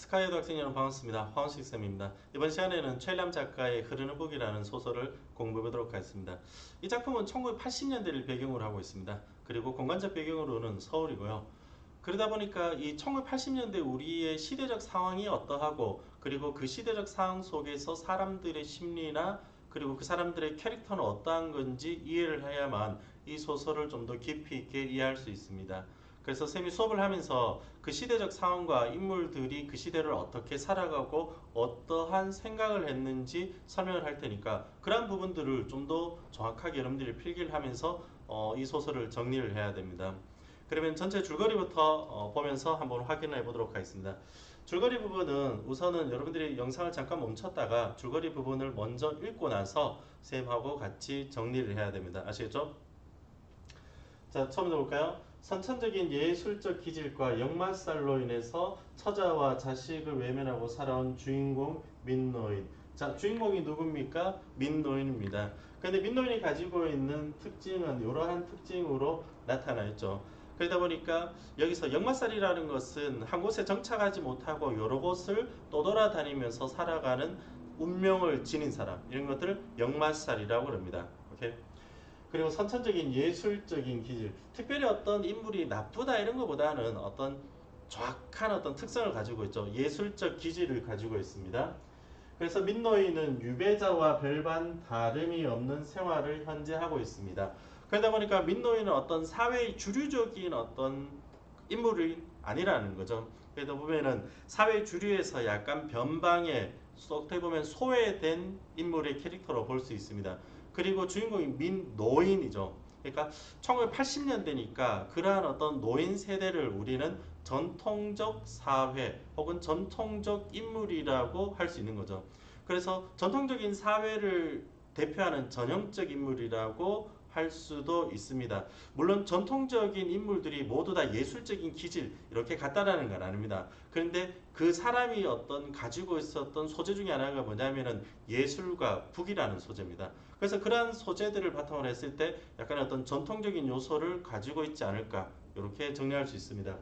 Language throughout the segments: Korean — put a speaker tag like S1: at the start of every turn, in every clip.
S1: 스카이에도 학생 여러분 반갑습니다. 황원식 쌤입니다. 이번 시간에는 최일남 작가의 흐르는 북이라는 소설을 공부해 보도록 하겠습니다. 이 작품은 1980년대를 배경으로 하고 있습니다. 그리고 공간적 배경으로는 서울이고요. 그러다 보니까 이 1980년대 우리의 시대적 상황이 어떠하고 그리고 그 시대적 상황 속에서 사람들의 심리나 그리고 그 사람들의 캐릭터는 어떠한 건지 이해를 해야만 이 소설을 좀 더 깊이 있게 이해할 수 있습니다. 그래서 쌤이 수업을 하면서 그 시대적 상황과 인물들이 그 시대를 어떻게 살아가고 어떠한 생각을 했는지 설명을 할 테니까 그러한 부분들을 좀 더 정확하게 여러분들이 필기를 하면서 이 소설을 정리를 해야 됩니다. 그러면 전체 줄거리부터 보면서 한번 확인해 보도록 하겠습니다. 줄거리 부분은 우선은 여러분들이 영상을 잠깐 멈췄다가 줄거리 부분을 먼저 읽고 나서 쌤하고 같이 정리를 해야 됩니다. 아시겠죠? 자, 처음부터 볼까요? 선천적인 예술적 기질과 역마살로 인해서 처자와 자식을 외면하고 살아온 주인공 민노인. 자, 주인공이 누굽니까? 민노인입니다. 그런데 민노인이 가지고 있는 특징은 이러한 특징으로 나타나 있죠. 그러다 보니까 여기서 역마살이라는 것은 한 곳에 정착하지 못하고 여러 곳을 떠돌아다니면서 살아가는 운명을 지닌 사람, 이런 것들을 역마살이라고 합니다. 오케이? 그리고 선천적인 예술적인 기질, 특별히 어떤 인물이 나쁘다 이런 것보다는 어떤 정확한 어떤 특성을 가지고 있죠. 예술적 기질을 가지고 있습니다. 그래서 민노인은 유배자와 별반 다름이 없는 생활을 현재 하고 있습니다. 그러다 보니까 민노인은 어떤 사회의 주류적인 어떤 인물이 아니라는 거죠. 그러다 보면은 사회 주류에서 약간 변방에 어떻게 보면 소외된 인물의 캐릭터로 볼 수 있습니다. 그리고 주인공이 민노인이죠. 그러니까 1980년대니까 그러한 어떤 노인 세대를 우리는 전통적 사회 혹은 전통적 인물이라고 할 수 있는 거죠. 그래서 전통적인 사회를 대표하는 전형적 인물이라고 할 수도 있습니다. 물론 전통적인 인물들이 모두 다 예술적인 기질 이렇게 같다라는 건 아닙니다. 그런데 그 사람이 어떤 가지고 있었던 소재 중에 하나가 뭐냐면은 예술과 북이라는 소재입니다. 그래서 그러한 소재들을 바탕으로 했을 때 약간 어떤 전통적인 요소를 가지고 있지 않을까 이렇게 정리할 수 있습니다.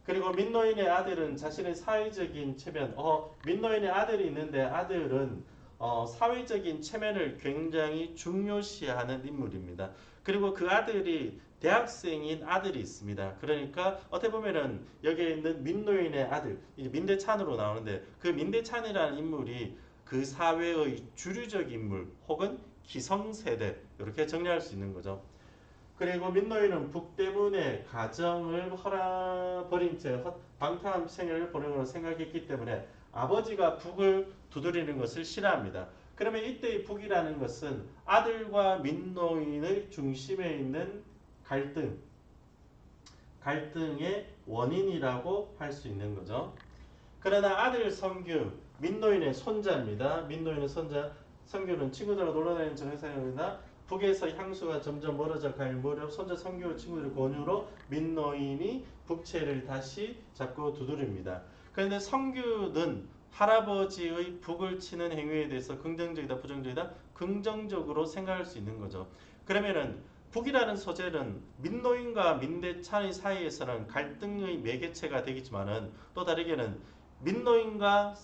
S1: 그리고 민노인의 아들은 자신의 사회적인 체면, 민노인의 아들이 있는데 아들은 사회적인 체면을 굉장히 중요시하는 인물입니다. 그리고 그 아들이 대학생인 아들이 있습니다. 그러니까 어떻게 보면은 여기에 있는 민노인의 아들, 이제 민대찬으로 나오는데 그 민대찬이라는 인물이 그 사회의 주류적 인물 혹은 기성세대 이렇게 정리할 수 있는 거죠. 그리고 민노인은 북 때문에 가정을 버린 채 방탕한 생애를 보내고 생각했기 때문에 아버지가 북을 두드리는 것을 싫어합니다. 그러면 이때의 북이라는 것은 아들과 민노인의 중심에 있는 갈등의 원인이라고 할 수 있는 거죠. 그러나 아들 성규, 민노인의 손자입니다. 민노인의 손자, 성규는 친구들과 놀러다니는 정회사입니다. 북에서 향수가 점점 멀어져 갈 무렵 손자 성규 친구들의 권유로 민노인이 북채를 다시 잡고 두드립니다. 그런데 성규는 할아버지의 북을 치는 행위에 대해서 긍정적이다, 부정적이다? 긍정적으로 생각할 수 있는 거죠. 그러면은 북이라는 소재는 민노인과 민대찬의 사이에서는 갈등의 매개체가 되겠지만은 또 다르게는 민노인과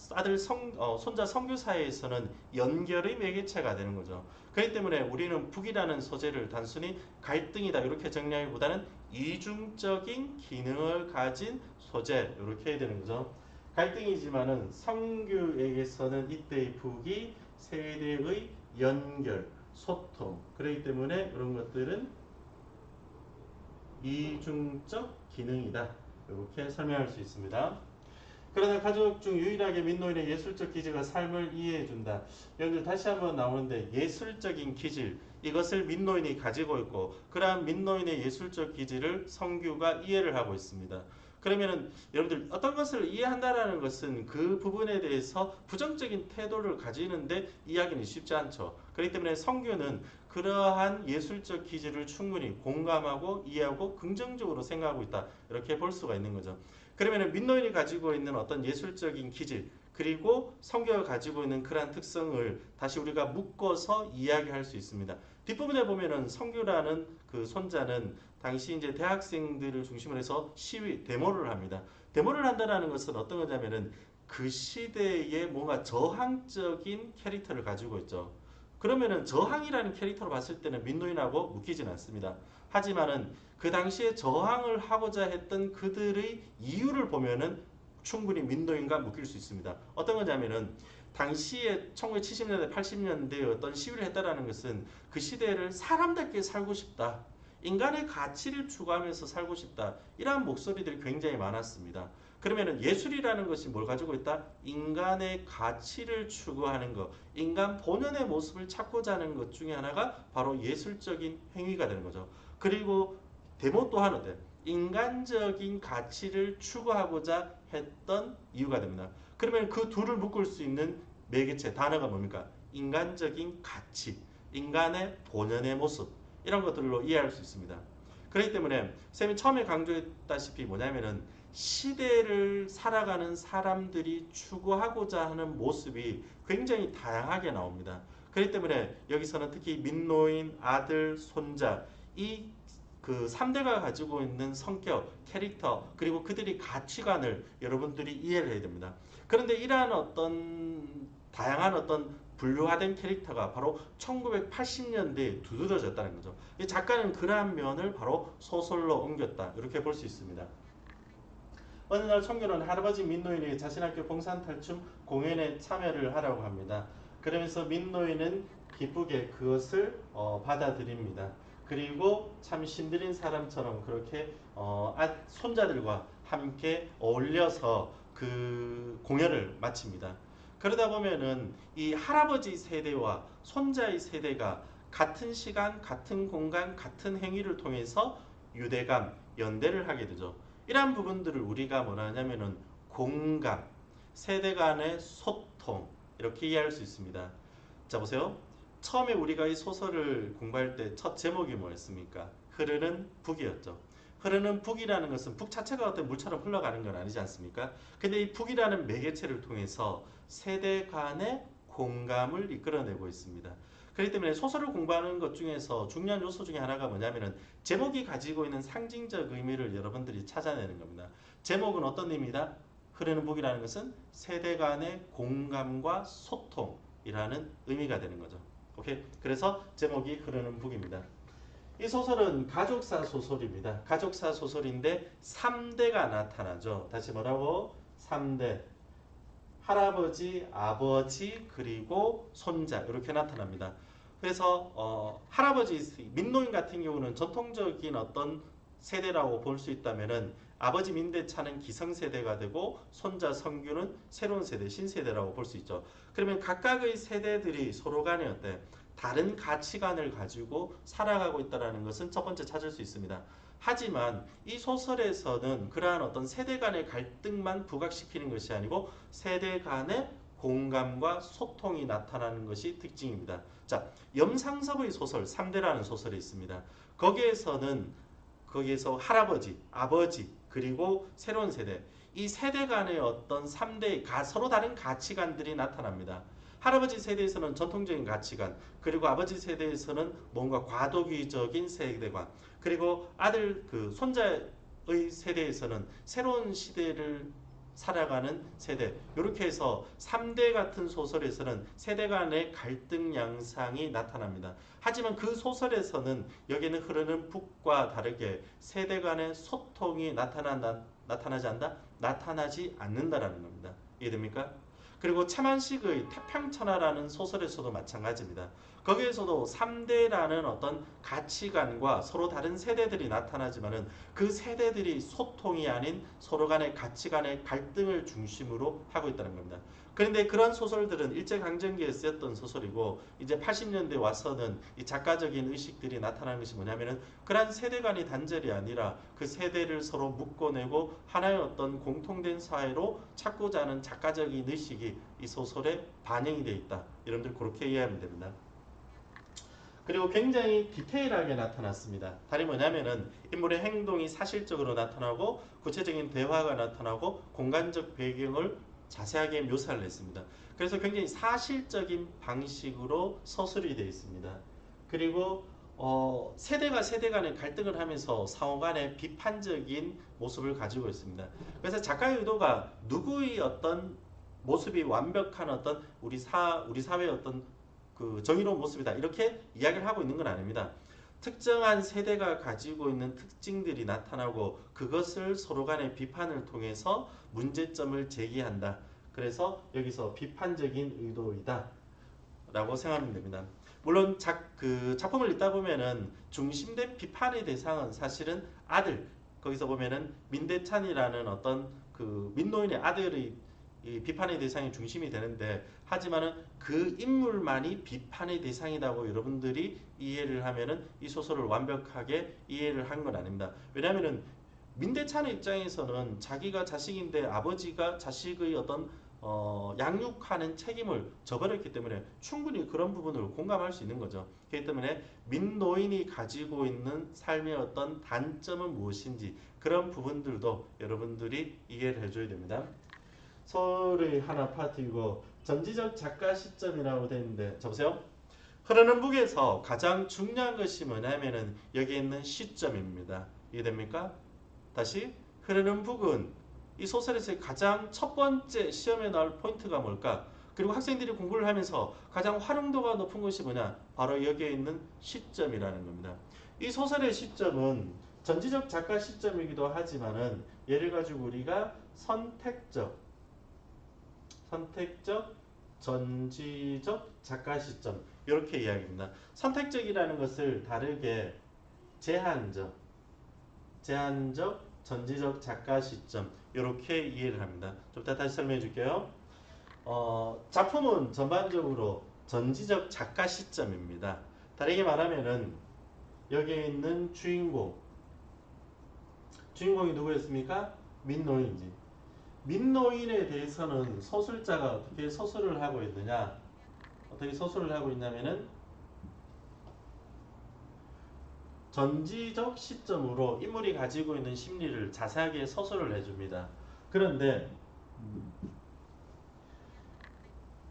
S1: 손자 성규 사이에서는 연결의 매개체가 되는 거죠. 그렇기 때문에 우리는 북이라는 소재를 단순히 갈등이다 이렇게 정리하기보다는 이중적인 기능을 가진 소재 이렇게 해야 되는 거죠. 갈등이지만은 성규에게서는 이때의 북이 세대의 연결, 소통 그렇기 때문에 이런 것들은 이중적 기능이다 이렇게 설명할 수 있습니다. 그러나 가족 중 유일하게 민노인의 예술적 기질과 삶을 이해해준다. 여러분들 다시 한번 나오는데 예술적인 기질 이것을 민노인이 가지고 있고 그러한 민노인의 예술적 기질을 성규가 이해를 하고 있습니다. 그러면은 여러분들 어떤 것을 이해한다라는 것은 그 부분에 대해서 부정적인 태도를 가지는데 이야기는 쉽지 않죠. 그렇기 때문에 성규는 그러한 예술적 기질을 충분히 공감하고 이해하고 긍정적으로 생각하고 있다. 이렇게 볼 수가 있는 거죠. 그러면 민노인이 가지고 있는 어떤 예술적인 기질 그리고 성교가 가지고 있는 그러한 특성을 다시 우리가 묶어서 이야기할 수 있습니다. 뒷부분에 보면은 성규라는 그 손자는 당시 이제 대학생들을 중심으로 해서 시위, 데모를 합니다. 데모를 한다는 것은 어떤 거냐면은 그 시대에 뭔가 저항적인 캐릭터를 가지고 있죠. 그러면은 저항이라는 캐릭터로 봤을 때는 민노인하고 묶이진 않습니다. 하지만은 그 당시에 저항을 하고자 했던 그들의 이유를 보면은 충분히 민노인과 묶일 수 있습니다. 어떤 거냐면은 당시에 1970년대, 80년대에 어떤 시위를 했다라는 것은 그 시대를 사람답게 살고 싶다. 인간의 가치를 추구하면서 살고 싶다. 이러한 목소리들이 굉장히 많았습니다. 그러면은 예술이라는 것이 뭘 가지고 있다? 인간의 가치를 추구하는 것, 인간 본연의 모습을 찾고자 하는 것 중에 하나가 바로 예술적인 행위가 되는 거죠. 그리고 데모 또한 어때? 인간적인 가치를 추구하고자 했던 이유가 됩니다. 그러면 그 둘을 묶을 수 있는 매개체 단어가 뭡니까? 인간적인 가치, 인간의 본연의 모습 이런 것들로 이해할 수 있습니다. 그렇기 때문에 쌤이 처음에 강조했다시피 뭐냐면은 시대를 살아가는 사람들이 추구하고자 하는 모습이 굉장히 다양하게 나옵니다. 그렇기 때문에 여기서는 특히 민노인, 아들, 손자 이 그 3대가 가지고 있는 성격, 캐릭터, 그리고 그들이 가치관을 여러분들이 이해를 해야 됩니다. 그런데 이러한 어떤 다양한 어떤 분류화된 캐릭터가 바로 1980년대에 두드러졌다는 거죠. 이 작가는 그러한 면을 바로 소설로 옮겼다. 이렇게 볼 수 있습니다. 어느 날 청년은 할아버지 민노인에게 자신 학교 봉산탈춤 공연에 참여를 하라고 합니다. 그러면서 민노인은 기쁘게 그것을 받아들입니다. 그리고 참 신들린 사람처럼 그렇게 손자들과 함께 어울려서 그 공연을 마칩니다. 그러다 보면은 이 할아버지 세대와 손자의 세대가 같은 시간, 같은 공간, 같은 행위를 통해서 유대감, 연대를 하게 되죠. 이러한 부분들을 우리가 뭐라 하냐면은 공감, 세대 간의 소통 이렇게 이해할 수 있습니다. 자 보세요. 처음에 우리가 이 소설을 공부할 때 첫 제목이 뭐였습니까? 흐르는 북이었죠. 흐르는 북이라는 것은 북 자체가 어떤 물처럼 흘러가는 건 아니지 않습니까? 근데 이 북이라는 매개체를 통해서 세대 간의 공감을 이끌어내고 있습니다. 그렇기 때문에 소설을 공부하는 것 중에서 중요한 요소 중에 하나가 뭐냐면은 제목이 가지고 있는 상징적 의미를 여러분들이 찾아내는 겁니다. 제목은 어떤 의미다? 흐르는 북이라는 것은 세대 간의 공감과 소통이라는 의미가 되는 거죠. 오케이? 그래서 제목이 흐르는 북입니다. 이 소설은 가족사 소설입니다. 가족사 소설인데 3대가 나타나죠. 다시 뭐라고? 3대. 할아버지, 아버지, 그리고 손자 이렇게 나타납니다. 그래서 할아버지 민노인 같은 경우는 전통적인 어떤 세대라고 볼 수 있다면은 아버지 민대차는 기성세대가 되고 손자 성규는 새로운 세대, 신세대라고 볼 수 있죠. 그러면 각각의 세대들이 서로 간에 어때? 다른 가치관을 가지고 살아가고 있다는 것은 첫 번째 찾을 수 있습니다. 하지만 이 소설에서는 그러한 어떤 세대 간의 갈등만 부각시키는 것이 아니고 세대 간의 공감과 소통이 나타나는 것이 특징입니다. 자, 염상섭의 소설 3대라는 소설이 있습니다. 거기에서 할아버지, 아버지, 그리고 새로운 세대 이 세대 간의 어떤 3대의 서로 다른 가치관들이 나타납니다. 할아버지 세대에서는 전통적인 가치관, 그리고 아버지 세대에서는 뭔가 과도기적인 세대관, 그리고 아들 손자의 세대에서는 새로운 시대를 살아가는 세대. 이렇게 해서 3대 같은 소설에서는 세대 간의 갈등 양상이 나타납니다. 하지만 그 소설에서는 여기는 흐르는 북과 다르게 세대 간의 소통이 나타나지 않는다? 나타나지 않는다라는 겁니다. 이해됩니까? 그리고 차만식의 태평천하라는 소설에서도 마찬가지입니다. 거기에서도 3대라는 어떤 가치관과 서로 다른 세대들이 나타나지만은 그 세대들이 소통이 아닌 서로 간의 가치관의 갈등을 중심으로 하고 있다는 겁니다. 그런데 그런 소설들은 일제강점기에 쓰였던 소설이고 이제 80년대 와서는 이 작가적인 의식들이 나타나는 것이 뭐냐면은 그러한 세대 간의 단절이 아니라 그 세대를 서로 묶어내고 하나의 어떤 공통된 사회로 찾고자 하는 작가적인 의식이 이 소설에 반영이 되어 있다. 여러분들 그렇게 이해하면 됩니다. 그리고 굉장히 디테일하게 나타났습니다. 다른 뭐냐면은 인물의 행동이 사실적으로 나타나고 구체적인 대화가 나타나고 공간적 배경을 자세하게 묘사를 했습니다. 그래서 굉장히 사실적인 방식으로 서술이 되어 있습니다. 그리고 세대가 세대 간의 갈등을 하면서 상호 간의 비판적인 모습을 가지고 있습니다. 그래서 작가의 의도가 누구의 어떤 모습이 완벽한 어떤 우리 사회의 어떤 그 정의로운 모습이다 이렇게 이야기를 하고 있는 건 아닙니다. 특정한 세대가 가지고 있는 특징들이 나타나고 그것을 서로 간의 비판을 통해서 문제점을 제기한다. 그래서 여기서 비판적인 의도이다 라고 생각하면 됩니다. 물론 작품을 읽다 보면은 중심된 비판의 대상은 사실은 아들, 거기서 보면은 민대찬이라는 어떤 그 민노인의 아들의 이 비판의 대상이 중심이 되는데, 하지만은 그 인물만이 비판의 대상이라고 여러분들이 이해를 하면은 이 소설을 완벽하게 이해를 한 건 아닙니다. 왜냐하면은 민대찬의 입장에서는 자기가 자식인데 아버지가 자식의 어떤 양육하는 책임을 져버렸기 때문에 충분히 그런 부분을 공감할 수 있는 거죠. 그렇기 때문에 민노인이 가지고 있는 삶의 어떤 단점은 무엇인지 그런 부분들도 여러분들이 이해를 해줘야 됩니다. 서울의 한 아파트이고 전지적 작가 시점이라고 되어 있는데, 저보세요. 흐르는 북에서 가장 중요한 것이 뭐냐면은 여기 있는 시점입니다. 이해됩니까? 다시, 흐르는 북은 이 소설에서 가장 첫 번째 시험에 나올 포인트가 뭘까? 그리고 학생들이 공부를 하면서 가장 활용도가 높은 것이 뭐냐? 바로 여기에 있는 시점이라는 겁니다. 이 소설의 시점은 전지적 작가 시점이기도 하지만은 예를 가지고 우리가 선택적 전지적 작가 시점 이렇게 이야기합니다. 선택적이라는 것을 다르게 제한적 전지적 작가 시점 이렇게 이해를 합니다. 좀 이따 다시 설명해 줄게요. 작품은 전반적으로 전지적 작가 시점입니다. 다르게 말하면은 여기에 있는 주인공이 누구였습니까? 민노인이지. 민노인에 대해서는 서술자가 어떻게 서술을 하고 있느냐? 어떻게 서술을 하고 있냐면은 전지적 시점으로 인물이 가지고 있는 심리를 자세하게 서술을 해줍니다. 그런데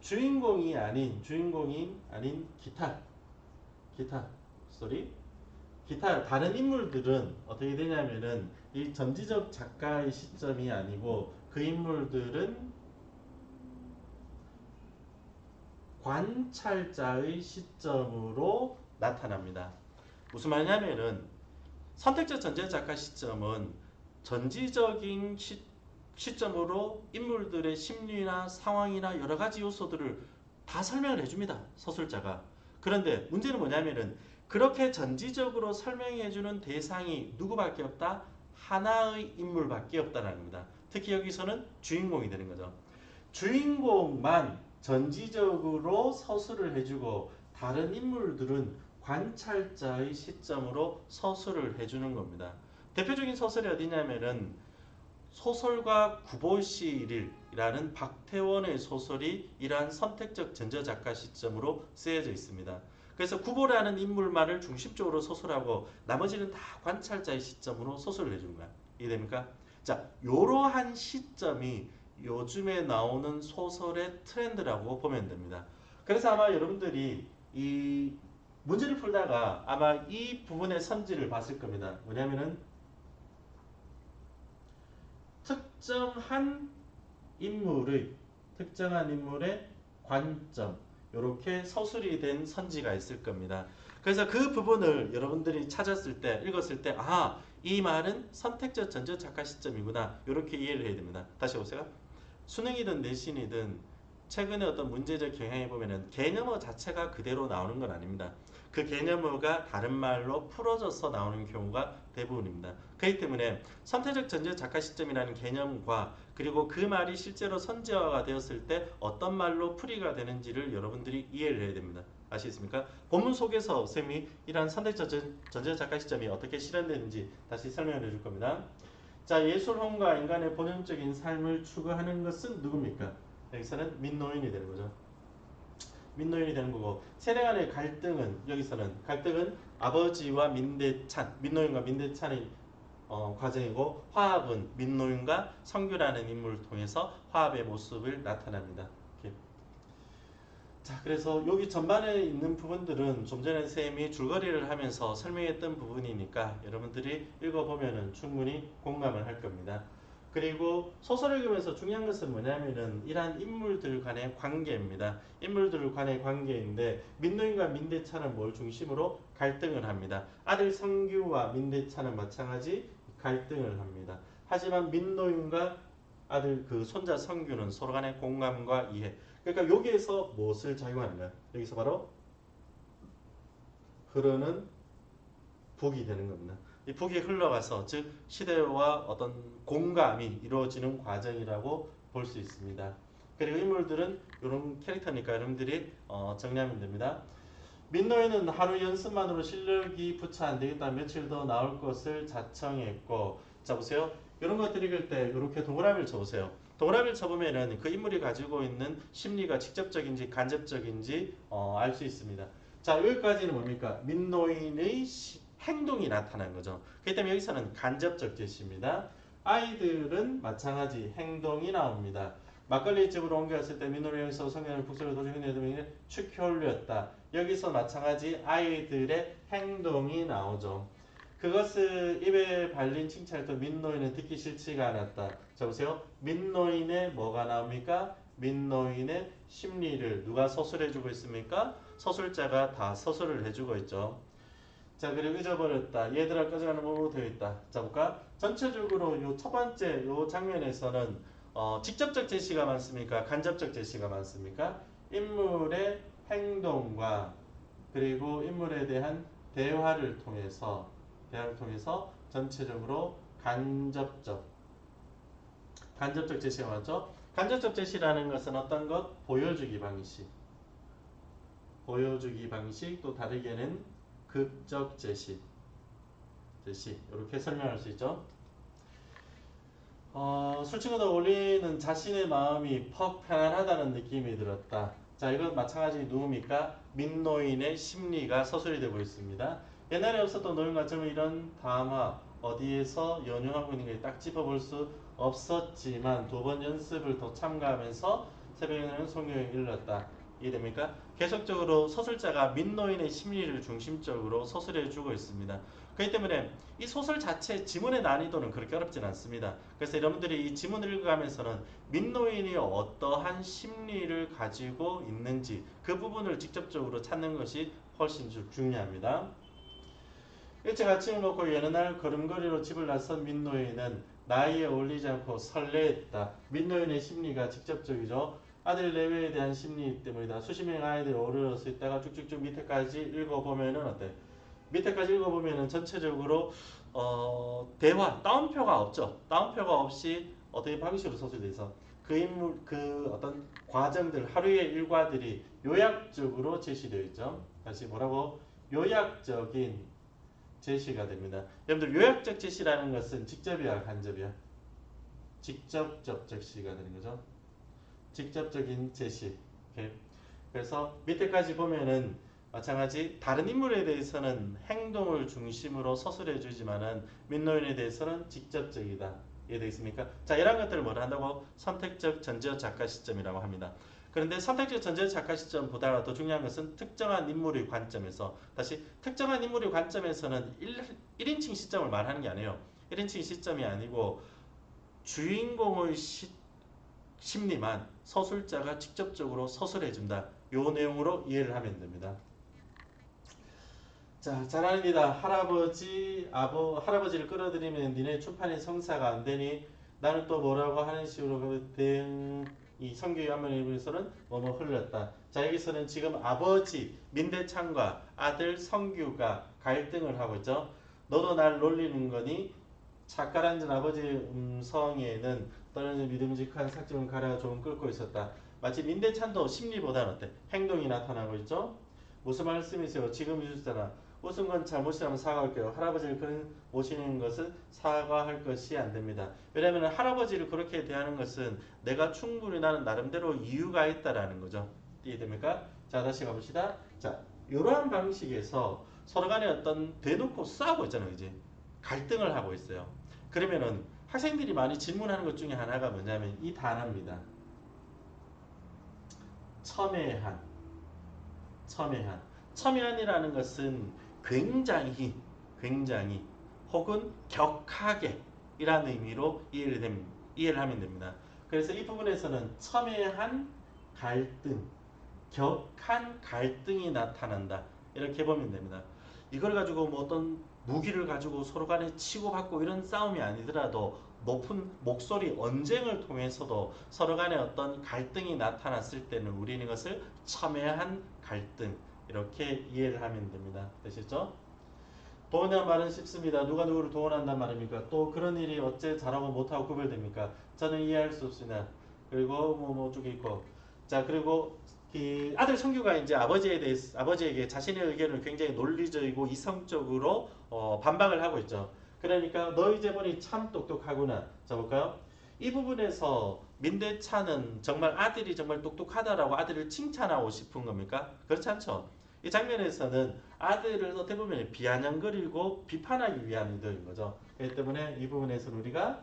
S1: 주인공이 아닌 기타 다른 인물들은 어떻게 되냐면은 이 전지적 작가의 시점이 아니고 그 인물들은 관찰자의 시점으로 나타납니다. 무슨 말이냐면은 선택적 전지적 작가 시점은 전지적인 시점으로 인물들의 심리나 상황이나 여러 가지 요소들을 다 설명을 해줍니다. 서술자가. 그런데 문제는 뭐냐면은 그렇게 전지적으로 설명해주는 대상이 누구밖에 없다? 하나의 인물밖에 없다는 겁니다. 특히 여기서는 주인공이 되는 거죠. 주인공만 전지적으로 서술을 해주고 다른 인물들은 관찰자의 시점으로 서술을 해주는 겁니다. 대표적인 소설이 어디냐면은 소설가 구보시일이라는 박태원의 소설이 이러한 선택적 전저작가 시점으로 쓰여져 있습니다. 그래서 구보라는 인물만을 중심적으로 소설하고 나머지는 다 관찰자의 시점으로 소설을 해주는 거야. 이해됩니까? 자, 이러한 시점이 요즘에 나오는 소설의 트렌드라고 보면 됩니다. 그래서 아마 여러분들이 이 문제를 풀다가 아마 이 부분의 선지를 봤을 겁니다. 뭐냐면은 특정한 인물의 관점 이렇게 서술이 된 선지가 있을 겁니다. 그래서 그 부분을 여러분들이 찾았을 때 읽었을 때 이 말은 선택적 전적 작가 시점이구나 이렇게 이해를 해야 됩니다. 다시 보세요. 수능이든 내신이든 최근에 어떤 문제적 경향에 보면은 개념어 자체가 그대로 나오는 건 아닙니다. 그 개념어가 다른 말로 풀어져서 나오는 경우가 대부분입니다. 그렇기 때문에 선택적 전제 작가 시점이라는 개념과 그리고 그 말이 실제로 선지화가 되었을 때 어떤 말로 풀이가 되는지를 여러분들이 이해를 해야 됩니다. 아시겠습니까? 본문 속에서 쌤이 이러한 선택적 전제 작가 시점이 어떻게 실현되는지 다시 설명을 해줄 겁니다. 자, 예술혼과 인간의 본연적인 삶을 추구하는 것은 누굽니까? 여기서는 민노인이 되는 거죠. 민노인이 되는 거고, 세대 간의 갈등은 아버지와 민노인과 민대찬의 과정이고, 화합은 민노인과 성규라는 인물을 통해서 화합의 모습을 나타납니다. 이렇게. 자, 그래서 여기 전반에 있는 부분들은 좀 전에 쌤이 줄거리를 하면서 설명했던 부분이니까 여러분들이 읽어보면은 충분히 공감을 할 겁니다. 그리고 소설을 읽으면서 중요한 것은 뭐냐면은 이러한 인물들 간의 관계입니다. 인물들 간의 관계인데 민노인과 민대차는 뭘 중심으로 갈등을 합니다. 아들 성규와 민대차는 마찬가지 갈등을 합니다. 하지만 민노인과 아들 그 손자 성규는 서로 간의 공감과 이해. 그러니까 여기에서 무엇을 작용하는가? 여기서 바로 흐르는 북이 되는 겁니다. 이 북이 흘러가서 즉 시대와 어떤 공감이 이루어지는 과정이라고 볼 수 있습니다. 그리고 인물들은 이런 캐릭터니까 여러분들이 정리하면 됩니다. 민노인은 하루 연습만으로 실력이 부차 안 되겠다. 며칠 더 나올 것을 자청했고, 자 보세요. 이런 것들 읽을 때 이렇게 동그라미를 쳐보세요. 동그라미를 쳐보면은 그 인물이 가지고 있는 심리가 직접적인지 간접적인지 알 수 있습니다. 자 여기까지는 뭡니까? 민노인의 행동이 나타난 거죠. 그렇기 때문에 여기서는 간접적 제시입니다. 아이들은 마찬가지 행동이 나옵니다. 막걸리 집으로 옮겨갔을 때 민노인이 여기서 성경을 북서를 도중에 내두면 축히 올렸다. 여기서 마찬가지 아이들의 행동이 나오죠. 그것을 입에 발린 칭찬을 또 민노인은 듣기 싫지가 않았다. 자 보세요. 민노인의 뭐가 나옵니까? 민노인의 심리를 누가 서술해주고 있습니까? 서술자가 다 서술을 해주고 있죠. 자 그리고 잊어버렸다. 얘들아 꺼져가는 몸으로 되어 있다. 자 볼까? 전체적으로 요 첫 번째 요 장면에서는 직접적 제시가 많습니까? 간접적 제시가 많습니까? 인물의 행동과 그리고 인물에 대한 대화를 통해서 전체적으로 간접적 제시가 많죠. 간접적 제시라는 것은 어떤 것? 보여주기 방식 또 다르게는 극적 제시 이렇게 설명할 수 있죠. 술 친구들 어울리는 자신의 마음이 퍽 편안하다는 느낌이 들었다. 자 이건 마찬가지 누굽니까? 민노인의 심리가 서술이 되고 있습니다. 옛날에 없었던 노인과 젊은 이런 담화 어디에서 연용하고 있는 게 딱 짚어볼 수 없었지만 두 번 연습을 더 참가하면서 새벽에는 성경을 읽었다. 이해됩니까? 계속적으로 서술자가 민노인의 심리를 중심적으로 서술해주고 있습니다. 그렇기 때문에 이 소설 자체 지문의 난이도는 그렇게 어렵진 않습니다. 그래서 여러분들이 이 지문을 읽어가면서는 민노인이 어떠한 심리를 가지고 있는지 그 부분을 직접적으로 찾는 것이 훨씬 중요합니다. 일찍 아침을 먹고 여느 날 걸음걸이로 집을 나선 민노인은 나이에 어울리지 않고 설레했다. 민노인의 심리가 직접적이죠. 아들 내외에 대한 심리 때문이다. 수십 명의 아이들이 어우러져 있다가 쭉쭉쭉 밑에까지 읽어보면은 어때? 밑에까지 읽어보면은 전체적으로 대화 따옴표가 없죠. 따옴표가 없이 어떤 방식으로 서술돼 있어. 그 인물 그 어떤 과정들 하루의 일과들이 요약적으로 제시되어 있죠. 다시 뭐라고? 요약적인 제시가 됩니다. 여러분들 요약적 제시라는 것은 직접이야 간접이야? 직접적 제시가 되는 거죠. 직접적인 제시. 오케이. 그래서 밑에까지 보면은 마찬가지 다른 인물에 대해서는 행동을 중심으로 서술해 주지만은 민노인에 대해서는 직접적이다. 이해되겠습니까? 자, 이런 것들을 뭐라 한다고? 선택적 전제적 작가 시점이라고 합니다. 그런데 선택적 전제적 작가 시점보다 더 중요한 것은 특정한 인물의 관점에서 다시 특정한 인물의 관점에서는 1인칭 시점을 말하는 게 아니에요. 1인칭 시점이 아니고 주인공의 심리만 서술자가 직접적으로 서술해준다. 요 내용으로 이해를 하면 됩니다. 자, 잘하는이다. 할아버지를 끌어들이면 니네 출판인 성사가 안 되니 나는 또 뭐라고 하는 식으로 대응 이 성경의 한문에 비해서는 뭐뭐 흘렀다. 자, 여기서는 지금 아버지 민대창과 아들 성규가 갈등을 하고 있죠. 너도 날 놀리는 거니? 작가란전 아버지의 음성에는 떨어진 믿음직한 삭증을 가려 조금 끓고 있었다. 마치 민대찬도 심리보다는 어때? 행동이 나타나고 있죠. 무슨 말씀이세요? 지금 이주잖아. 웃은 건 잘못이라면 사과할게요. 할아버지를 모시는 것은 사과할 것이 안 됩니다. 왜냐하면 할아버지를 그렇게 대하는 것은 내가 충분히 나는 나름대로 이유가 있다라는 거죠. 이해됩니까? 자, 다시 가봅시다. 자, 이러한 방식에서 서로 간에 어떤 대놓고 싸우고 있잖아요. 이제 갈등을 하고 있어요. 그러면은 학생들이 많이 질문하는 것 중에 하나가 뭐냐면 이 단어입니다. 첨예한. 첨예한. 첨예한이라는 것은 굉장히, 굉장히 혹은 격하게 이라는 의미로 이해를 하면 됩니다. 그래서 이 부분에서는 첨예한 갈등, 격한 갈등이 나타난다. 이렇게 보면 됩니다. 이걸 가지고 뭐 어떤 무기를 가지고 서로 간에 치고받고 이런 싸움이 아니더라도 높은 목소리 언쟁을 통해서도 서로 간에 어떤 갈등이 나타났을 때는 우리는 이것을 첨예한 갈등 이렇게 이해를 하면 됩니다. 되시죠? 도원이란 말은 쉽습니다. 누가 누구를 도원한단 말입니까? 또 그런 일이 어째 잘하고 못하고 구별됩니까? 저는 이해할 수 없습니다. 그리고 뭐 쪽에 있고 자 그리고 이 아들 성규가 이제 아버지에게 자신의 의견을 굉장히 논리적이고 이성적으로 반박을 하고 있죠. 그러니까 너 이제 보니 참 똑똑하구나. 자 볼까요? 이 부분에서 민대차는 정말 아들이 정말 똑똑하다라고 아들을 칭찬하고 싶은 겁니까? 그렇지 않죠. 이 장면에서는 아들을 어떻게 보면 비아냥거리고 비판하기 위한 의도인 거죠. 그렇기 때문에 이 부분에서는 우리가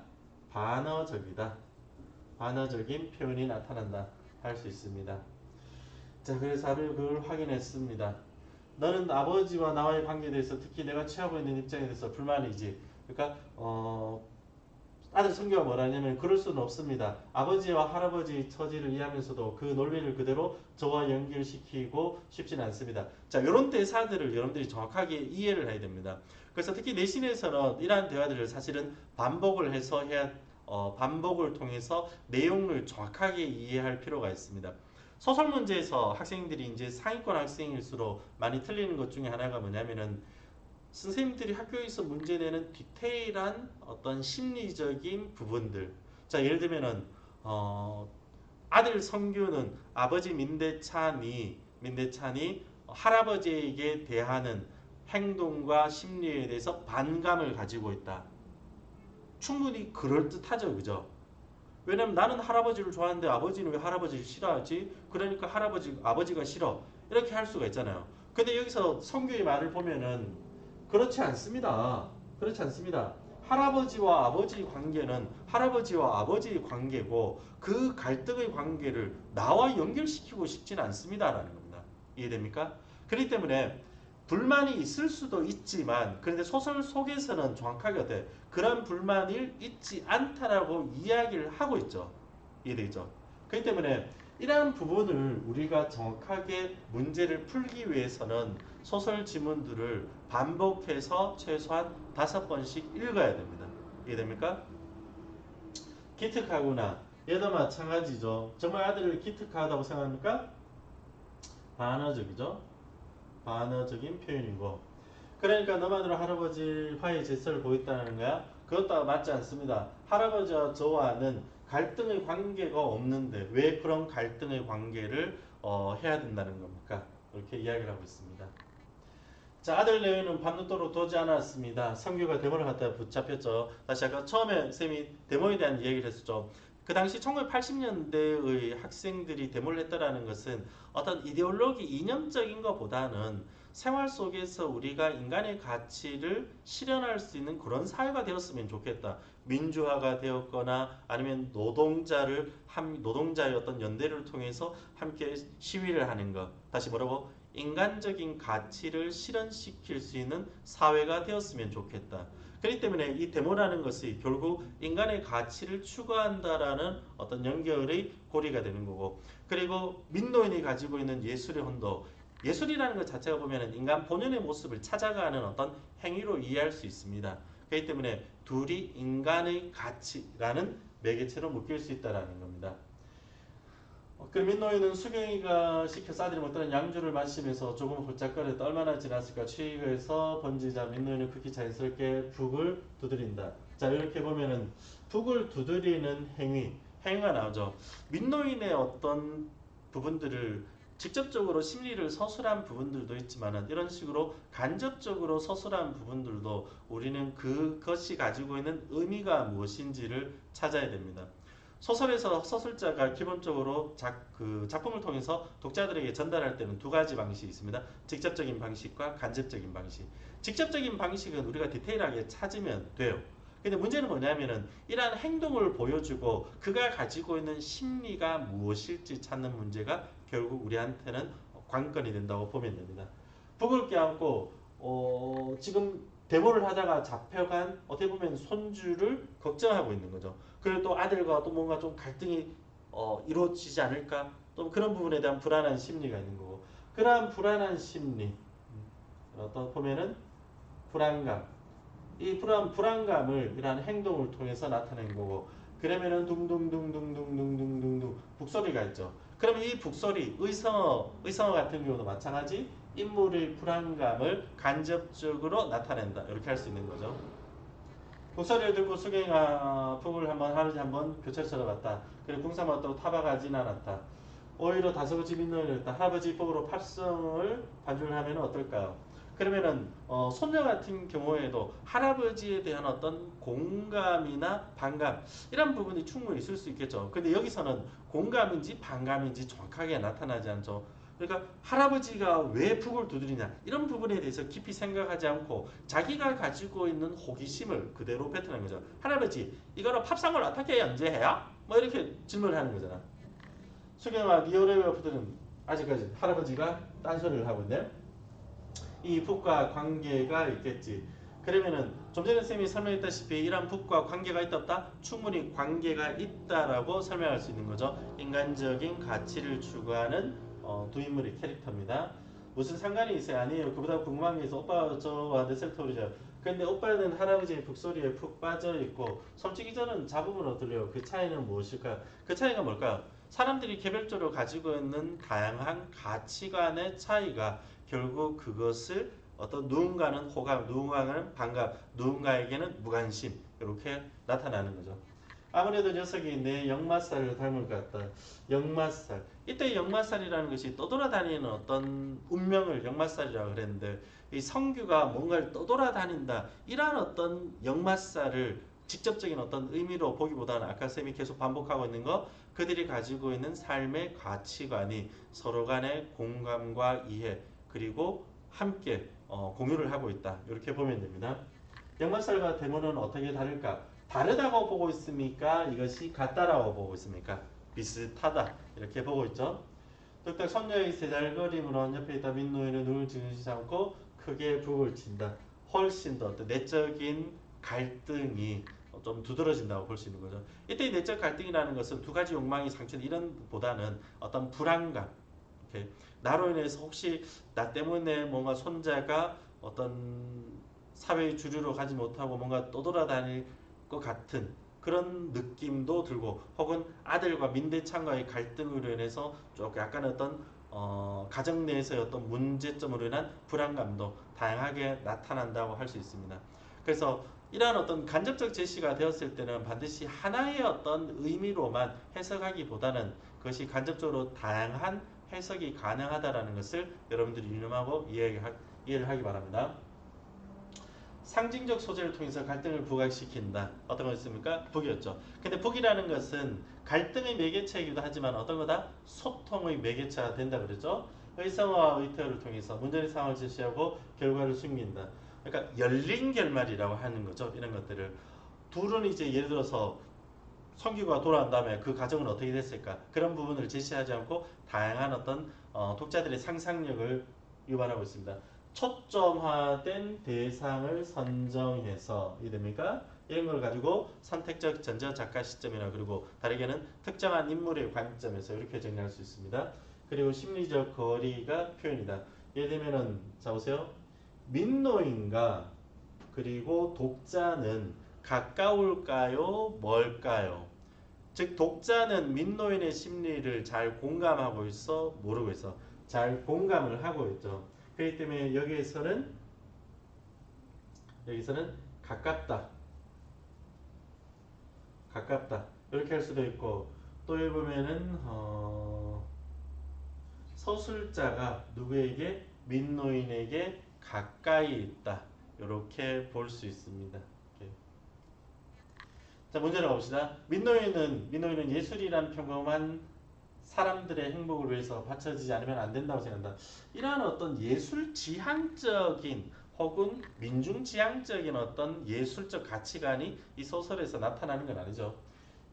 S1: 반어적이다. 반어적인 표현이 나타난다. 할 수 있습니다. 자, 그래서 아들 그걸 확인했습니다. 너는 아버지와 나와의 관계에 대해서 특히 내가 취하고 있는 입장에 대해서 불만이지. 그러니까 아들 성규가 뭐라냐면 그럴 수는 없습니다. 아버지와 할아버지 처지를 이해하면서도 그 논리를 그대로 저와 연결시키고 싶지는 않습니다. 자, 이런 대사들을 여러분들이 정확하게 이해를 해야 됩니다. 그래서 특히 내신에서는 이러한 대화들을 사실은 반복을 해서 반복을 통해서 내용을 정확하게 이해할 필요가 있습니다. 소설 문제에서 학생들이 이제 상위권 학생일수록 많이 틀리는 것 중에 하나가 뭐냐면은 선생님들이 학교에서 문제 내는 디테일한 어떤 심리적인 부분들. 자, 예를 들면은 아들 성규는 아버지 민대찬이 할아버지에게 대하는 행동과 심리에 대해서 반감을 가지고 있다. 충분히 그럴듯하죠, 그죠? 왜냐면 나는 할아버지를 좋아하는데 아버지는 왜 할아버지를 싫어하지? 그러니까 아버지가 싫어. 이렇게 할 수가 있잖아요. 근데 여기서 성규의 말을 보면은 그렇지 않습니다. 그렇지 않습니다. 할아버지와 아버지 관계는 할아버지와 아버지의 관계고 그 갈등의 관계를 나와 연결시키고 싶지는 않습니다라는 겁니다. 이해됩니까? 그렇기 때문에 불만이 있을 수도 있지만 그런데 소설 속에서는 정확하게 어때? 그런 불만이 있지 않다라고 이야기를 하고 있죠. 이해되죠? 그렇기 때문에 이러한 부분을 우리가 정확하게 문제를 풀기 위해서는 소설 지문들을 반복해서 최소한 5번씩 읽어야 됩니다. 이해됩니까? 기특하구나. 얘도 마찬가지죠. 정말 아들을 기특하다고 생각합니까? 반어적이죠. 반어적인 표현이고 그러니까 너만으로 할아버지와의 질서를 보였다는 거야? 그것도 맞지 않습니다. 할아버지와 저와는 갈등의 관계가 없는데 왜 그런 갈등의 관계를 해야 된다는 겁니까? 이렇게 이야기를 하고 있습니다. 자, 아들 레위는 밤늦도록 도지 않았습니다. 성규가 데모를 갖다가 붙잡혔죠. 다시 아까 처음에 쌤이 데모에 대한 얘기를 했었죠. 그 당시 1980년대의 학생들이 데모를 했다라는 것은 어떤 이데올로기 이념적인 것보다는 생활 속에서 우리가 인간의 가치를 실현할 수 있는 그런 사회가 되었으면 좋겠다. 민주화가 되었거나 아니면 노동자의 어떤 연대를 통해서 함께 시위를 하는 것. 다시 뭐라고? 인간적인 가치를 실현시킬 수 있는 사회가 되었으면 좋겠다. 그렇기 때문에 이 데모라는 것이 결국 인간의 가치를 추구한다라는 어떤 연결의 고리가 되는 거고 그리고 민노인이 가지고 있는 예술의 혼도 예술이라는 것 자체가 보면 인간 본연의 모습을 찾아가는 어떤 행위로 이해할 수 있습니다. 그렇기 때문에 둘이 인간의 가치라는 매개체로 묶일 수 있다는 겁니다. 그 민노인은 수경이가 시켜서 아들이 먹던 양주를 마시면서 조금 홀짝거렸다. 얼마나 지났을까 취해서 번지자 민노인은 극히 자연스럽게 북을 두드린다. 자 이렇게 보면은 북을 두드리는 행위가 나오죠. 민노인의 어떤 부분들을 직접적으로 심리를 서술한 부분들도 있지만 이런 식으로 간접적으로 서술한 부분들도 우리는 그것이 가지고 있는 의미가 무엇인지를 찾아야 됩니다. 소설에서 서술자가 기본적으로 작품을 통해서 독자들에게 전달할 때는 두 가지 방식이 있습니다. 직접적인 방식과 간접적인 방식. 직접적인 방식은 우리가 디테일하게 찾으면 돼요. 근데 문제는 뭐냐면은 이러한 행동을 보여주고 그가 가지고 있는 심리가 무엇일지 찾는 문제가 결국 우리한테는 관건이 된다고 보면 됩니다. 북을 껴안고 지금 데모를 하다가 잡혀간 어떻게 보면 손주를 걱정하고 있는 거죠. 그리고 또 아들과 또 뭔가 좀 갈등이 이루어지지 않을까? 또 그런 부분에 대한 불안한 심리가 있는 거고 그러한 불안한 심리 어떤 보면은 불안감 이 불안감을 이러한 행동을 통해서 나타낸 거고 그러면은 둥둥둥둥둥둥둥둥둥 북소리가 있죠. 그러면 이 북소리 의성어 같은 경우도 마찬가지 인물의 불안감을 간접적으로 나타낸다 이렇게 할 수 있는 거죠. 북소리를 듣고 수경이가 북을 하루지 한번 교차를 쳐다봤다. 그리고 궁상 왔다고 타박하진 않았다. 오히려 다소곳이 민노를 했다. 할아버지 복으로 팔성을 반주하면 어떨까요? 그러면은 손녀 같은 경우에도 할아버지에 대한 어떤 공감이나 반감 이런 부분이 충분히 있을 수 있겠죠. 근데 여기서는 공감인지 반감인지 정확하게 나타나지 않죠. 그러니까 할아버지가 왜 북을 두드리냐 이런 부분에 대해서 깊이 생각하지 않고 자기가 가지고 있는 호기심을 그대로 뱉어낸 거죠. 할아버지 이거는 팝상을 어떻게 연주해요? 뭐 이렇게 질문을 하는 거잖아. 수경아 리오레오프들은 아직까지 할아버지가 딴소리를 하고 있네. 이 북과 관계가 있겠지. 그러면은 좀 전에 쌤이 설명했다시피 이런 북과 관계가 있다 없다? 충분히 관계가 있다라고 설명할 수 있는 거죠. 인간적인 가치를 추구하는 두 인물의 캐릭터입니다. 무슨 상관이 있어요? 아니에요. 그보다 궁금한 게 있어. 오빠 저와 넷셀토리죠. 근데 오빠는 할아버지의 북소리에 푹 빠져있고 솔직히 저는 잡음으로 들려요. 그 차이는 무엇일까요? 그 차이가 뭘까요? 사람들이 개별적으로 가지고 있는 다양한 가치관의 차이가 결국 그것을 어떤 누군가는 호감, 누군가는 반감, 누군가에게는 무관심 이렇게 나타나는 거죠. 아무래도 녀석이 내 역마살을 닮을 것 같다. 역마살. 이때 역마살이라는 것이 떠돌아다니는 어떤 운명을 역마살이라고 그랬는데 이 성규가 뭔가를 떠돌아다닌다. 이러한 어떤 역마살을 직접적인 어떤 의미로 보기보다는 아까 쌤이 계속 반복하고 있는 거 그들이 가지고 있는 삶의 가치관이 서로 간의 공감과 이해 그리고 함께 공유를 하고 있다. 이렇게 보면 됩니다. 역마살과 데모는 어떻게 다를까? 다르다고 보고 있습니까? 이것이 같다라고 보고 있습니까? 비슷하다. 이렇게 보고 있죠. 뚝딱 손녀의 세잘거림으로 옆에 있다 민노인은 눈을 지그시 않고 크게 북을 친다. 훨씬 더 어떤 내적인 갈등이 좀 두드러진다고 볼 수 있는 거죠. 이때 내적 갈등이라는 것은 두 가지 욕망이 상충 이런 보다는 어떤 불안감, 이렇게 나로 인해서 혹시 나 때문에 뭔가 손자가 어떤 사회의 주류로 가지 못하고 뭔가 떠돌아다닐 것 같은 그런 느낌도 들고 혹은 아들과 민대창과의 갈등으로 인해서 조금 약간 어떤 가정 내에서의 어떤 문제점으로 인한 불안감도 다양하게 나타난다고 할 수 있습니다. 그래서 이러한 어떤 간접적 제시가 되었을 때는 반드시 하나의 어떤 의미로만 해석하기보다는 그것이 간접적으로 다양한 해석이 가능하다라는 것을 여러분들이 유념하고 이해를 하기 바랍니다. 상징적 소재를 통해서 갈등을 부각시킨다. 어떤 것입니까? 북이었죠. 근데 북이라는 것은 갈등의 매개체이기도 하지만 어떤 거다? 소통의 매개체가 된다 그랬죠. 의성어와 의태어를 통해서 문제의 상황을 제시하고 결과를 숨긴다. 그러니까 열린 결말이라고 하는 거죠. 이런 것들을 둘은 이제 예를 들어서 성규가 돌아온 다음에 그 과정은 어떻게 됐을까? 그런 부분을 제시하지 않고 다양한 어떤 독자들의 상상력을 유발하고 있습니다. 초점화된 대상을 선정해서 이됩니까? 이런 걸 가지고 선택적 전자 작가 시점이나 그리고 다르게는 특정한 인물의 관점에서 이렇게 정리할 수 있습니다. 그리고 심리적 거리가 표현이다. 예를 들면은 자 보세요. 민노인과 그리고 독자는 가까울까요? 멀까요? 즉 독자는 민노인의 심리를 잘 공감하고 있어? 모르고 있어? 잘 공감을 하고 있죠. 그렇기 때문에 여기서는 가깝다. 가깝다. 이렇게 할 수도 있고 또 여기 보면은 서술자가 누구에게? 민노인에게 가까이 있다. 이렇게 볼 수 있습니다. 이렇게. 자 문제를 봅시다. 민노인은 예술이란 평범한 사람들의 행복을 위해서 바쳐지지 않으면 안 된다고 생각한다. 이러한 어떤 예술 지향적인 혹은 민중 지향적인 어떤 예술적 가치관이 이 소설에서 나타나는 건 아니죠.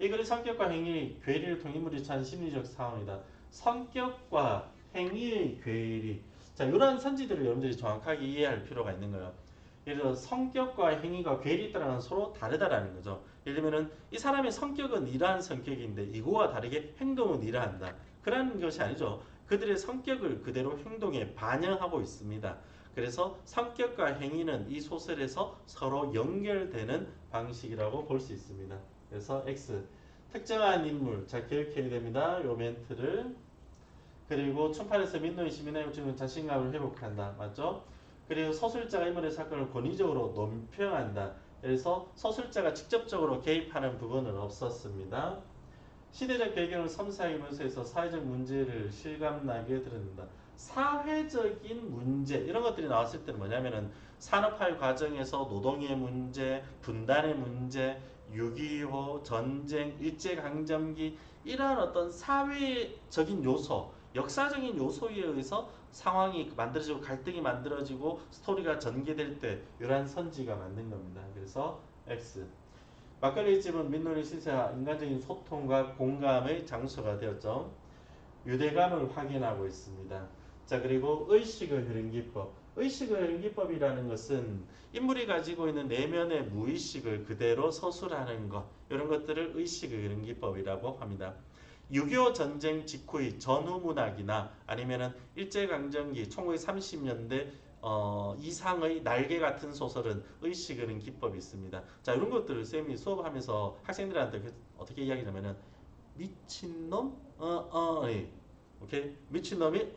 S1: 이 글의 성격과 행위, 괴리를 통해 인물이 처한 심리적 상황이다. 성격과 행위의 괴리. 자, 이러한 선지들을 여러분들이 정확하게 이해할 필요가 있는 거예요. 예를 들어 성격과 행위가 괴리있다는 서로 다르다라는 거죠. 예를 들면은 이 사람의 성격은 이러한 성격인데 이거와 다르게 행동은 이러한다. 그러한 것이 아니죠. 그들의 성격을 그대로 행동에 반영하고 있습니다. 그래서 성격과 행위는 이 소설에서 서로 연결되는 방식이라고 볼 수 있습니다. 그래서 X. 특정한 인물. 자, 기억해야 됩니다. 요 멘트를. 그리고 춘판에서 민노인 시민의 요즘은 자신감을 회복한다. 맞죠? 그리고 서술자가 인물의 사건을 권위적으로 논평한다. 그래서 서술자가 직접적으로 개입하는 부분은 없었습니다. 시대적 배경을 섬세하게 묘사해서 사회적 문제를 실감나게 드러낸다. 사회적인 문제 이런 것들이 나왔을 때는 뭐냐면은 산업화의 과정에서 노동의 문제, 분단의 문제, 6.25 전쟁, 일제강점기 이러한 어떤 사회적인 요소, 역사적인 요소에 의해서 상황이 만들어지고 갈등이 만들어지고 스토리가 전개될 때 이러한 선지가 만든 겁니다. 그래서 X. 막걸리 집은 민노리 시세와 인간적인 소통과 공감의 장소가 되었죠. 유대감을 확인하고 있습니다. 자, 그리고 의식의 흐름기법. 의식의 흐름기법이라는 것은 인물이 가지고 있는 내면의 무의식을 그대로 서술하는 것, 이런 것들을 의식의 흐름기법이라고 합니다. 6.25 전쟁 직후의 전후문학이나 아니면은 일제강점기 1930년대 이상의 날개 같은 소설은 의식의 기법이 있습니다. 자, 이런 것들을 쌤이 수업하면서 학생들한테 어떻게 이야기하냐면은 미친놈? 예. 오케이? 미친놈이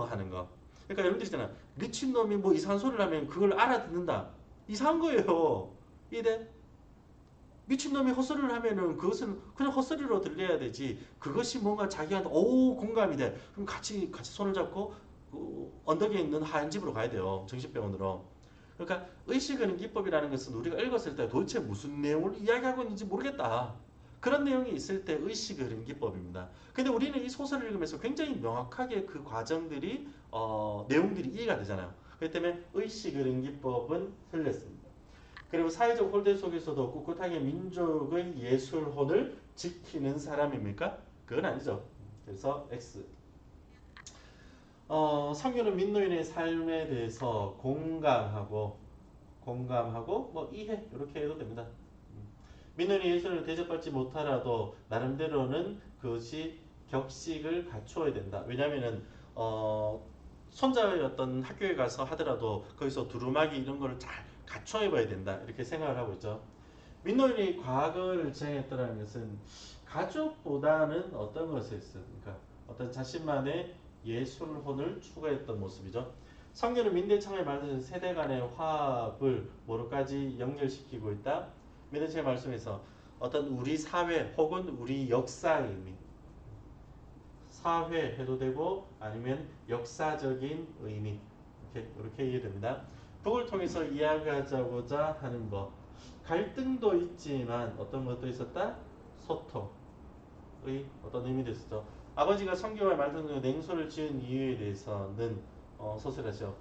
S1: 하는 거. 그러니까 여러분들 있잖아. 미친놈이 뭐 이상한 소리를 하면 그걸 알아듣는다. 이상한 거예요. 이래? 미친놈이 헛소리를 하면은 그것은 그냥 헛소리로 들려야 되지. 그것이 뭔가 자기한테 공감이 돼. 그럼 같이 손을 잡고 언덕에 있는 하얀 집으로 가야 돼요. 정신병원으로. 그러니까 의식의 기법이라는 것은 우리가 읽었을 때 도대체 무슨 내용을 이야기하고 있는지 모르겠다. 그런 내용이 있을 때 의식의 기법입니다. 근데 우리는 이 소설을 읽으면서 굉장히 명확하게 그 과정들이 내용들이 이해가 되잖아요. 그렇기 때문에 의식의 기법은 틀렸습니다. 그리고 사회적 홀대 속에서도 꿋꿋하게 민족의 예술혼을 지키는 사람입니까? 그건 아니죠. 그래서 X. 성규는 민노인의 삶에 대해서 공감하고 뭐 이해 이렇게 해도 됩니다. 민노인의 예술을 대접받지 못하라도 나름대로는 그것이 격식을 갖추어야 된다. 왜냐하면은 손자의 어떤 학교에 가서 하더라도 거기서 두루마기 이런 걸 잘 갖춰 입어야 된다. 이렇게 생각을 하고 있죠. 민노인이 과거를 지향했다는 것은 가족보다는 어떤 것에 있습니까? 어떤 자신만의 예술혼을 추구했던 모습이죠. 성경은 민대창의 말씀 세대 간의 화합을 뭐로까지 연결시키고 있다. 민대창의 말씀에서 어떤 우리 사회 혹은 우리 역사의 의미, 사회 해도 되고 아니면 역사적인 의미 이렇게 이해됩니다. 북을 통해서 이야기하자고자 하는 것. 갈등도 있지만 어떤 것도 있었다? 소통의 어떤 의미도 있었죠. 아버지가 성경을 말씀 냉소를 지은 이유에 대해서는 서술하죠.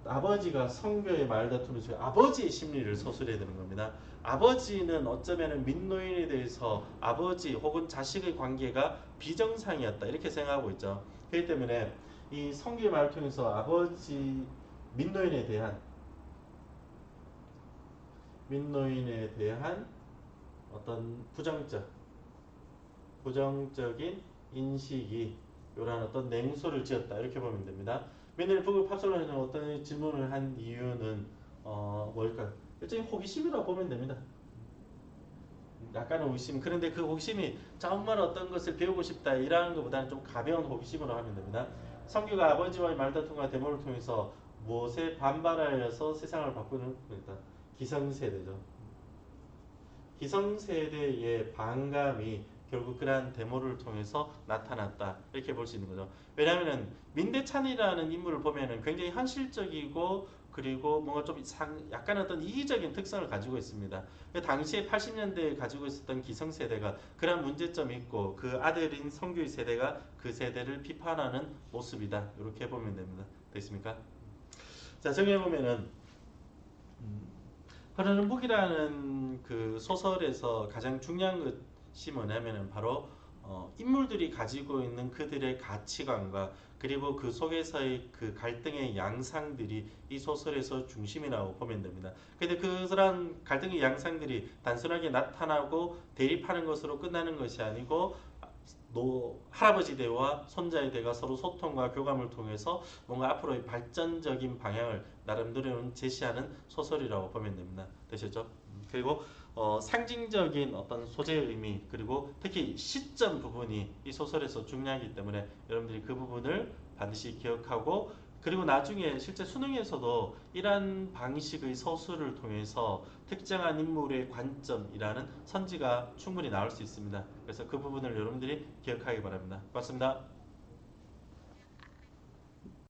S1: 아버지가 성교의 말다툼을 아버지의 심리를 서술해야 되는 겁니다. 아버지는 어쩌면 민노인에 대해서 아버지 혹은 자식의 관계가 비정상이었다 이렇게 생각하고 있죠. 그렇기 때문에 이 성교의 말을 통해서 아버지 민노인에 대한 어떤 부정적인 인식이 요런 어떤 냉소를 지었다 이렇게 보면 됩니다. 맨날 북을 팝솔로는 어떤 질문을 한 이유는 뭘까요? 일종의 호기심이라고 보면 됩니다. 약간의 호기심. 그런데 그 호기심이 정말 어떤 것을 배우고 싶다 이러한 것보다는 좀 가벼운 호기심으로 하면 됩니다. 성규가 아버지와의 말다툼과 대모를 통해서 무엇에 반발하여서 세상을 바꾸는 겁니다. 기성세대죠. 기성세대의 반감이 결국 그러한 데모를 통해서 나타났다 이렇게 볼 수 있는 거죠. 왜냐하면 민대찬이라는 인물을 보면은 굉장히 현실적이고 그리고 뭔가 좀 약간 어떤 이기적인 특성을 가지고 있습니다. 그 당시에 80년대에 가지고 있었던 기성세대가 그런 문제점이 있고 그 아들인 성규의 세대가 그 세대를 비판하는 모습이다 이렇게 보면 됩니다. 됐습니까? 자, 정리해 보면은 흐르는 북이라는 그 소설에서 가장 중요한 것이 뭐냐면은 바로 인물들이 가지고 있는 그들의 가치관과 그리고 그 속에서의 그 갈등의 양상들이 이 소설에서 중심이라고 보면 됩니다. 근데 그런 갈등의 양상들이 단순하게 나타나고 대립하는 것으로 끝나는 것이 아니고 할아버지 대와 손자의 대가 서로 소통과 교감을 통해서 뭔가 앞으로의 발전적인 방향을 나름대로는 제시하는 소설이라고 보면 됩니다. 되셨죠? 그리고 상징적인 어떤 소재의 의미 그리고 특히 시점 부분이 이 소설에서 중요하기 때문에 여러분들이 그 부분을 반드시 기억하고 그리고 나중에 실제 수능에서도 이러한 방식의 서술을 통해서 특정한 인물의 관점이라는 선지가 충분히 나올 수 있습니다. 그래서 그 부분을 여러분들이 기억하기 바랍니다. 고맙습니다.